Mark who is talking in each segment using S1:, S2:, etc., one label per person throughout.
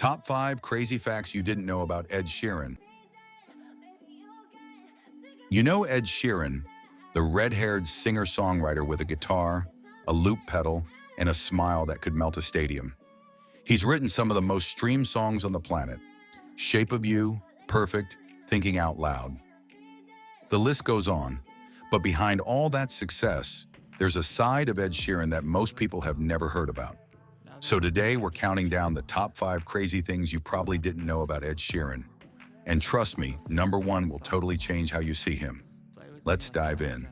S1: Top 5 crazy facts you didn't know about Ed Sheeran. You know Ed Sheeran, the red-haired singer-songwriter with a guitar, a loop pedal, and a smile that could melt a stadium. He's written some of the most streamed songs on the planet. Shape of You, Perfect, Thinking Out Loud. The list goes on. But behind all that success, there's a side of Ed Sheeran that most people have never heard about. So today we're counting down the top 5 crazy things you probably didn't know about Ed Sheeran. And trust me, number 1 will totally change how you see him. Let's dive in.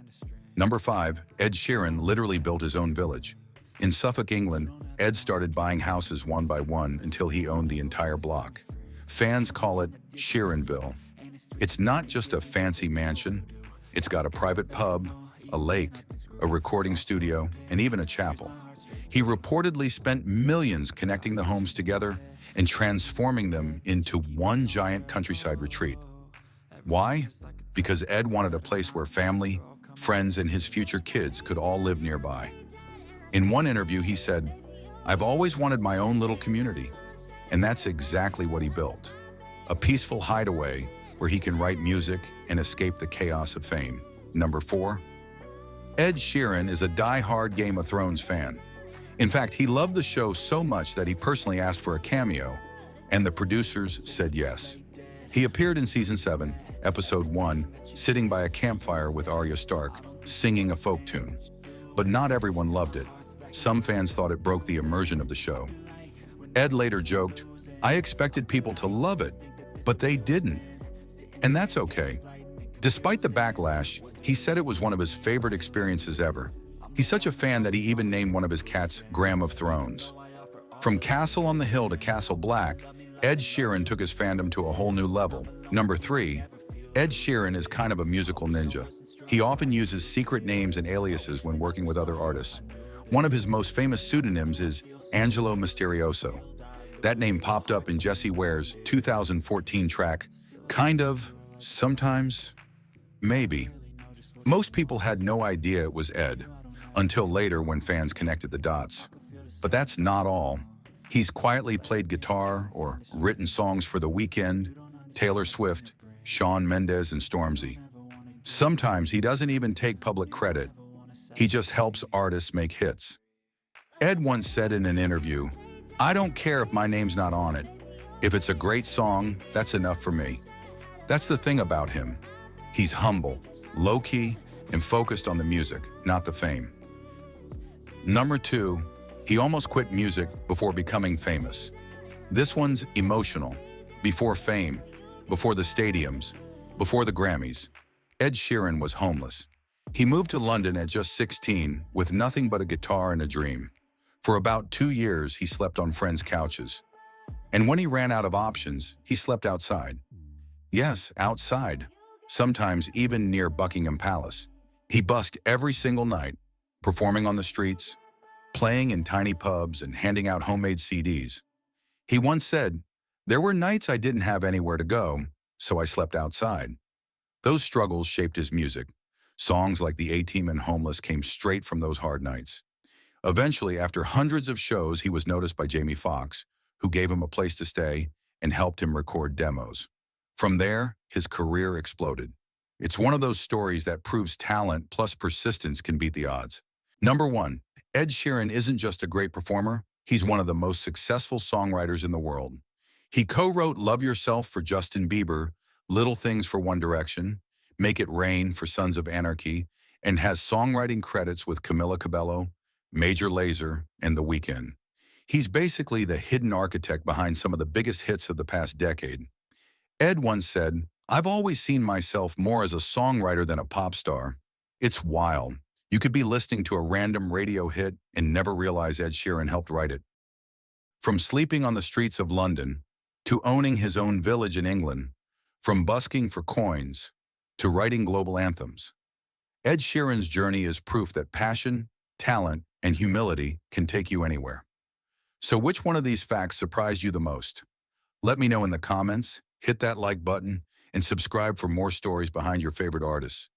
S1: Number 5, Ed Sheeran literally built his own village. In Suffolk, England, Ed started buying houses one by one until he owned the entire block. Fans call it Sheeranville. It's not just a fancy mansion. It's got a private pub, a lake, a recording studio, and even a chapel. He reportedly spent millions connecting the homes together and transforming them into one giant countryside retreat. Why? Because Ed wanted a place where family, friends, and his future kids could all live nearby. In one interview, he said, "I've always wanted my own little community." And that's exactly what he built. A peaceful hideaway where he can write music and escape the chaos of fame. Number 4, Ed Sheeran is a die-hard Game of Thrones fan. In fact, he loved the show so much that he personally asked for a cameo, and the producers said yes. He appeared in Season 7, Episode 1, sitting by a campfire with Arya Stark, singing a folk tune. But not everyone loved it. Some fans thought it broke the immersion of the show. Ed later joked, "I expected people to love it, but they didn't." And that's okay. Despite the backlash, he said it was one of his favorite experiences ever. He's such a fan that he even named one of his cats Graham of Thrones. From Castle on the Hill to Castle Black, Ed Sheeran took his fandom to a whole new level. Number 3, Ed Sheeran is kind of a musical ninja. He often uses secret names and aliases when working with other artists. One of his most famous pseudonyms is Angelo Misterioso. That name popped up in Jessie Ware's 2014 track, Kind of, Sometimes, Maybe. Most people had no idea it was Ed, until later when fans connected the dots. But that's not all. He's quietly played guitar or written songs for The Weeknd, Taylor Swift, Shawn Mendes, and Stormzy. Sometimes he doesn't even take public credit. He just helps artists make hits. Ed once said in an interview, "I don't care if my name's not on it. If it's a great song, that's enough for me." That's the thing about him. He's humble, low-key, and focused on the music, not the fame. Number 2, he almost quit music before becoming famous. This one's emotional. Before fame, before the stadiums, before the Grammys, Ed Sheeran was homeless. He moved to London at just 16 with nothing but a guitar and a dream. For about 2 years, he slept on friends' couches. And when he ran out of options, he slept outside. Yes, outside. Sometimes even near Buckingham Palace. He busked every single night, performing on the streets, playing in tiny pubs, and handing out homemade CDs. He once said, "There were nights I didn't have anywhere to go, so I slept outside." Those struggles shaped his music. Songs like The A-Team and Homeless came straight from those hard nights. Eventually, after hundreds of shows, he was noticed by Jamie Foxx, who gave him a place to stay and helped him record demos. From there, his career exploded. It's one of those stories that proves talent plus persistence can beat the odds. Number 1, Ed Sheeran isn't just a great performer, he's one of the most successful songwriters in the world. He co-wrote Love Yourself for Justin Bieber, Little Things for One Direction, Make It Rain for Sons of Anarchy, and has songwriting credits with Camila Cabello, Major Lazer, and The Weeknd. He's basically the hidden architect behind some of the biggest hits of the past decade. Ed once said, "I've always seen myself more as a songwriter than a pop star." It's wild. You could be listening to a random radio hit and never realize Ed Sheeran helped write it. From sleeping on the streets of London, to owning his own village in England, from busking for coins, to writing global anthems. Ed Sheeran's journey is proof that passion, talent, and humility can take you anywhere. So which one of these facts surprised you the most? Let me know in the comments, hit that like button, and subscribe for more stories behind your favorite artists.